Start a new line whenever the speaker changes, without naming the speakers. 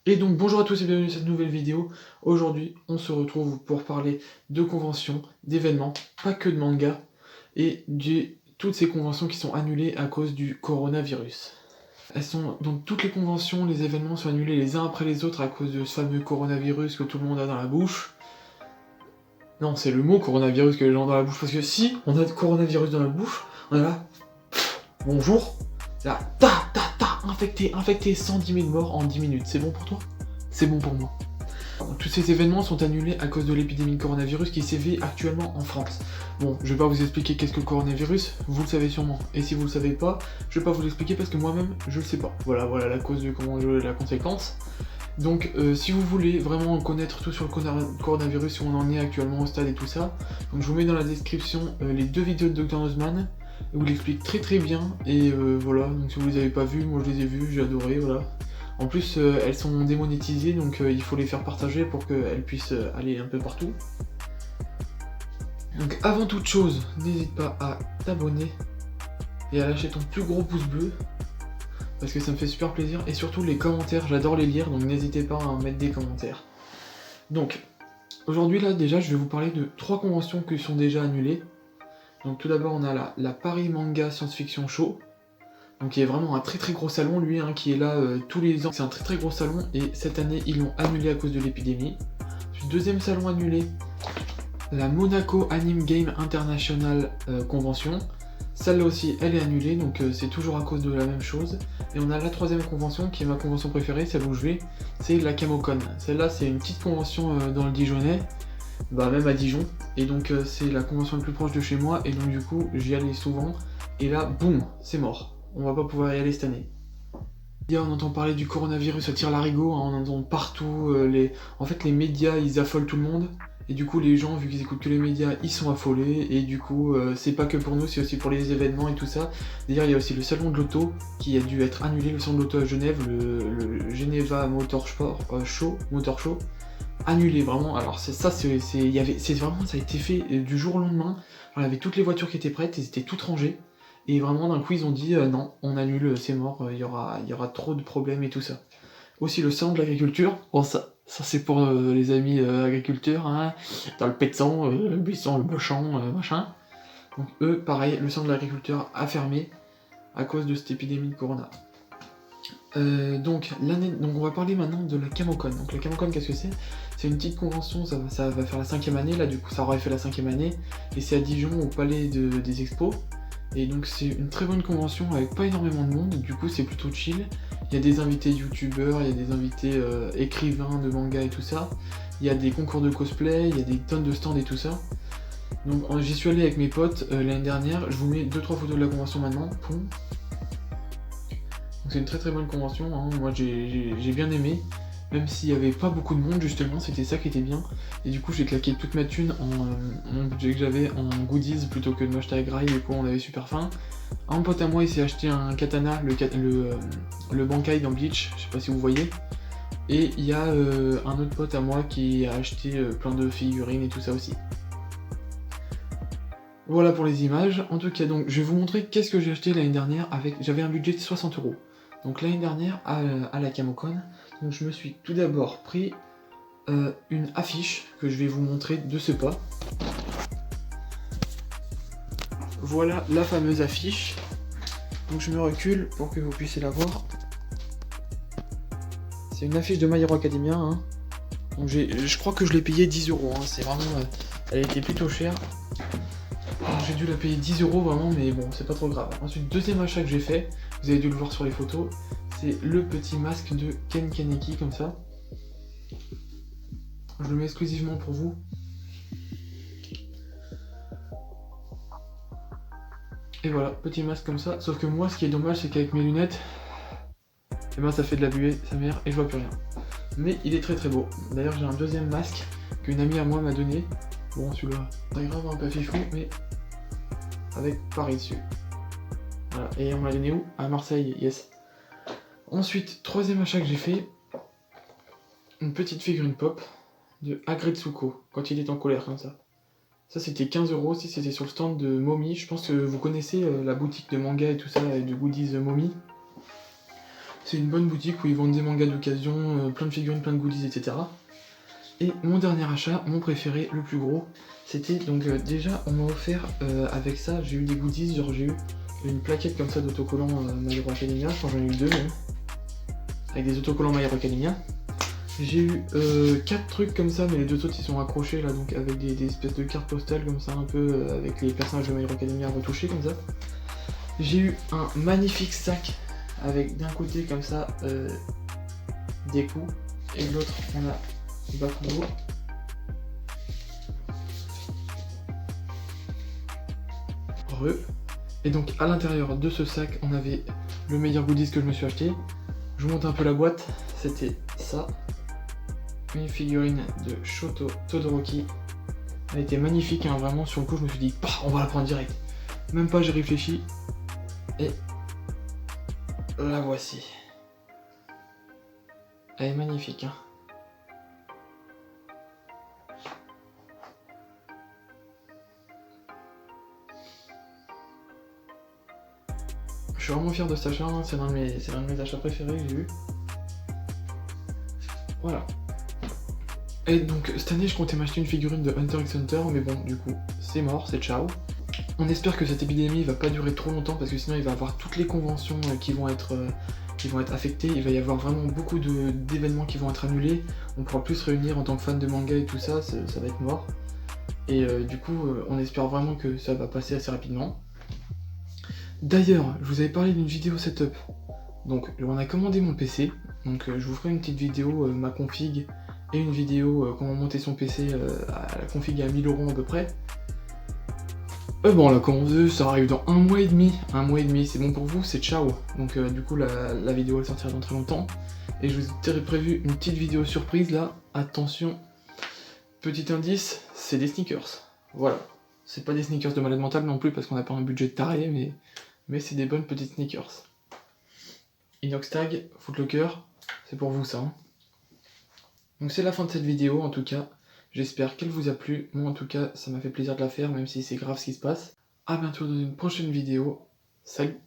Et donc bonjour à tous et bienvenue dans cette nouvelle vidéo. Aujourd'hui on se retrouve pour parler de conventions, d'événements, pas que de manga, et de toutes ces conventions qui sont annulées à cause du coronavirus. Donc toutes les conventions, les événements sont annulés les uns après les autres à cause de ce fameux coronavirus que tout le monde a dans la bouche. Non, c'est le mot coronavirus que les gens ont dans la bouche, parce que si on a le coronavirus dans la bouche, on est là, bonjour, là, infecté, 110 000 morts en 10 minutes, c'est bon pour toi? C'est bon pour moi. Tous ces événements sont annulés à cause de l'épidémie de coronavirus qui sévit actuellement en France. Bon, je vais pas vous expliquer qu'est-ce que le coronavirus, vous le savez sûrement. Et si vous le savez pas, je vais pas vous l'expliquer parce que moi-même, je le sais pas. Voilà la cause de la conséquence. Donc, si vous voulez vraiment connaître tout sur le coronavirus, où on en est actuellement au stade et tout ça, donc je vous mets dans la description les 2 vidéos de Dr Nozman, où il explique très bien, et voilà, donc si vous les avez pas vues, moi je les ai vues, j'ai adoré, voilà. En plus, elles sont démonétisées, donc il faut les faire partager pour qu'elles puissent aller un peu partout. Donc avant toute chose, n'hésite pas à t'abonner et à lâcher ton plus gros pouce bleu, parce que ça me fait super plaisir, et surtout les commentaires, j'adore les lire, donc n'hésitez pas à mettre des commentaires. Donc, aujourd'hui là déjà, je vais vous parler de 3 conventions qui sont déjà annulées. Donc tout d'abord, on a la Paris Manga Science Fiction Show, donc il y a vraiment un très gros salon lui, qui est là tous les ans. C'est un très gros salon et cette année ils l'ont annulé à cause de l'épidémie. Deuxième salon annulé, la Monaco Anime Game International Convention. Celle-là aussi elle est annulée, donc c'est toujours à cause de la même chose. Et on a la troisième convention qui est ma convention préférée, celle où je vais, c'est la Camocon. Celle-là c'est une petite convention dans le Dijonnais, bah même à Dijon. Et donc c'est la convention la plus proche de chez moi et donc du coup j'y allais souvent. Et là, boum, c'est mort. On va pas pouvoir y aller cette année. On entend parler du coronavirus, ça tire l'arigot, on en entend partout. En fait, les médias, ils affolent tout le monde. Et du coup, les gens, vu qu'ils écoutent que les médias, ils sont affolés. Et du coup, c'est pas que pour nous, c'est aussi pour les événements et tout ça. D'ailleurs, il y a aussi le salon de l'auto qui a dû être annulé, le salon de l'auto à Genève, le Geneva Motor Show, annulé vraiment. Alors c'est vraiment, ça a été fait du jour au lendemain. On avait toutes les voitures qui étaient prêtes, elles étaient toutes rangées. Et vraiment d'un coup ils ont dit non, on annule, c'est mort, il y aura trop de problèmes et tout ça. Aussi le salon de l'agriculture, bon ça c'est pour les amis agriculteurs, dans le pétan, le buisson, le bochamp, machin. Donc eux, pareil, le salon de l'agriculteur a fermé à cause de cette épidémie de corona. Donc on va parler maintenant de la Camocon. Donc la Camocon, qu'est-ce que c'est? C'est une petite convention, ça va faire la 5e année, là du coup ça aurait fait la 5e année, et c'est à Dijon au palais des expos. Et donc c'est une très bonne convention avec pas énormément de monde, du coup c'est plutôt chill. Il y a des invités youtubeurs, il y a des invités écrivains de manga et tout ça. Il y a des concours de cosplay, il y a des tonnes de stands et tout ça. Donc j'y suis allé avec mes potes l'année dernière, je vous mets 2-3 photos de la convention maintenant. Donc c'est une très bonne convention, moi j'ai bien aimé. Même s'il n'y avait pas beaucoup de monde, justement, c'était ça qui était bien. Et du coup, j'ai claqué toute ma thune mon budget que j'avais en goodies plutôt que de m'acheter à graille, et quoi, on avait super faim. Un pote à moi, il s'est acheté un katana, le Bankai dans Bleach, je sais pas si vous voyez. Et il y a un autre pote à moi qui a acheté plein de figurines et tout ça aussi. Voilà pour les images. En tout cas, donc, je vais vous montrer qu'est-ce que j'ai acheté l'année dernière. J'avais un budget de 60€. Donc l'année dernière, à la Camocon, donc je me suis tout d'abord pris une affiche que je vais vous montrer de ce pas. Voilà la fameuse affiche. Donc je me recule pour que vous puissiez la voir. C'est une affiche de My Hero Academia. Donc je crois que je l'ai payé 10€. C'est vraiment, elle était plutôt chère. J'ai dû la payer 10€ vraiment, mais bon, c'est pas trop grave. Ensuite, deuxième achat que j'ai fait, vous avez dû le voir sur les photos, c'est le petit masque de Ken Kaneki, comme ça. Je le mets exclusivement pour vous. Et voilà, petit masque comme ça. Sauf que moi, ce qui est dommage, c'est qu'avec mes lunettes, et ben ça fait de la buée, sa mère, et je vois plus rien. Mais il est très beau. D'ailleurs, j'ai un deuxième masque qu'une amie à moi m'a donné. Bon, celui-là, pas grave, un peu fifou, mais avec Paris dessus. Voilà. Et on l'a donné où? À Marseille, yes. Ensuite, troisième achat que j'ai fait, une petite figurine pop de Agretsuko, quand il est en colère comme ça. Ça c'était 15€, si c'était sur le stand de Momi. Je pense que vous connaissez la boutique de manga et tout ça, et de goodies Momi. C'est une bonne boutique où ils vendent des mangas d'occasion, plein de figurines, plein de goodies, etc. Et mon dernier achat, mon préféré, le plus gros, c'était donc déjà on m'a offert avec ça, j'ai eu des goodies, genre j'ai eu une plaquette comme ça d'autocollants My Hero Academia, enfin j'en ai eu 2 même, avec des autocollants My Hero Academia. J'ai eu 4 trucs comme ça, mais les 2 autres ils sont accrochés là, donc avec des espèces de cartes postales comme ça, un peu avec les personnages de My Hero Academia retouchés comme ça. J'ai eu un magnifique sac avec d'un côté comme ça des coups, et de l'autre on a Bakugo. Et donc à l'intérieur de ce sac on avait le meilleur goodies que je me suis acheté. Je vous montre un peu la boîte, c'était ça. Une figurine de Shoto Todoroki. Elle était magnifique, hein, vraiment sur le coup je me suis dit bah, on va la prendre direct. Même pas j'ai réfléchi. Et la voici. Elle est magnifique, hein. Je suis vraiment fier de cet achat, hein. C'est l'un de mes achats préférés que j'ai eu. Voilà. Et donc cette année je comptais m'acheter une figurine de Hunter x Hunter, mais bon du coup c'est mort, c'est ciao. On espère que cette épidémie va pas durer trop longtemps parce que sinon il va y avoir toutes les conventions qui vont être affectées, il va y avoir vraiment beaucoup d'événements qui vont être annulés, on pourra plus se réunir en tant que fan de manga et tout ça, ça va être mort. Et du coup on espère vraiment que ça va passer assez rapidement. D'ailleurs, je vous avais parlé d'une vidéo setup, donc on a commandé mon PC, donc je vous ferai une petite vidéo, ma config, et une vidéo comment monter son PC à la config à 1000 € à peu près. Bon, la commande, ça arrive dans 1 mois et demi. 1 mois et demi, c'est bon pour vous, c'est ciao. Donc du coup, la vidéo elle sortira dans très longtemps. Et je vous ai prévu une petite vidéo surprise là. Attention, petit indice, c'est des sneakers. Voilà. C'est pas des sneakers de malade mental non plus parce qu'on n'a pas un budget de taré, mais c'est des bonnes petites sneakers. Inox Tag, Footlocker, c'est pour vous ça. Hein. Donc c'est la fin de cette vidéo en tout cas. J'espère qu'elle vous a plu. Moi en tout cas, ça m'a fait plaisir de la faire, même si c'est grave ce qui se passe. A bientôt dans une prochaine vidéo. Salut!